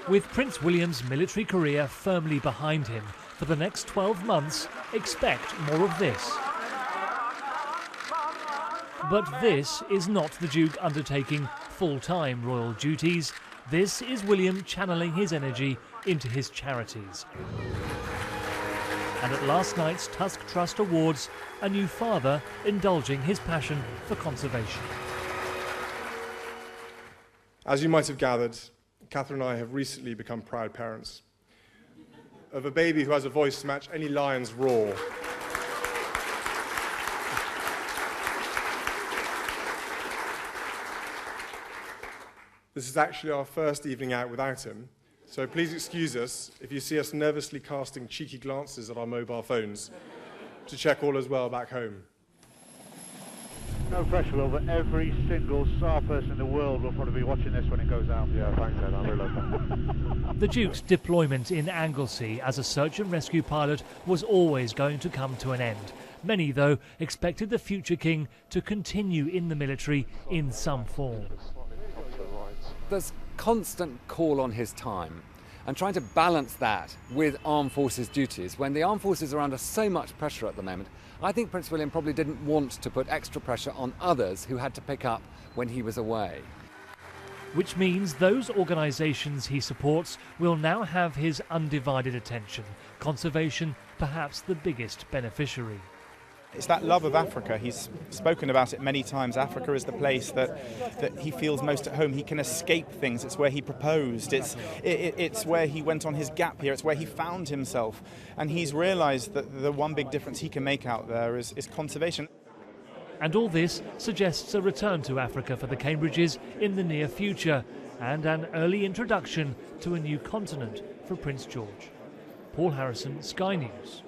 With Prince William's military career firmly behind him, for the next 12 months, expect more of this. But this is not the Duke undertaking full-time royal duties. This is William channeling his energy into his charities. And at last night's Tusk Trust Awards, a new father indulging his passion for conservation. As you might have gathered, Catherine and I have recently become proud parents of a baby who has a voice to match any lion's roar. This is actually our first evening out without him, so please excuse us if you see us nervously casting cheeky glances at our mobile phones to check all is well back home. No pressure, Will, but every single star person in the world will probably be watching this when it goes out. Yeah, thanks, Ed. I really love that. The Duke's deployment in Anglesey as a search and rescue pilot was always going to come to an end. Many, though, expected the future king to continue in the military in some form. There's constant call on his time, and trying to balance that with armed forces duties when the armed forces are under so much pressure at the moment. I think Prince William probably didn't want to put extra pressure on others who had to pick up when he was away. Which means those organisations he supports will now have his undivided attention. Conservation, perhaps the biggest beneficiary. It's that love of Africa. He's spoken about it many times. Africa is the place that he feels most at home. He can escape things. It's where he proposed. It's where he went on his gap year. It's where he found himself. And he's realised that the one big difference he can make out there is conservation. And all this suggests a return to Africa for the Cambridges in the near future, and an early introduction to a new continent for Prince George. Paul Harrison, Sky News.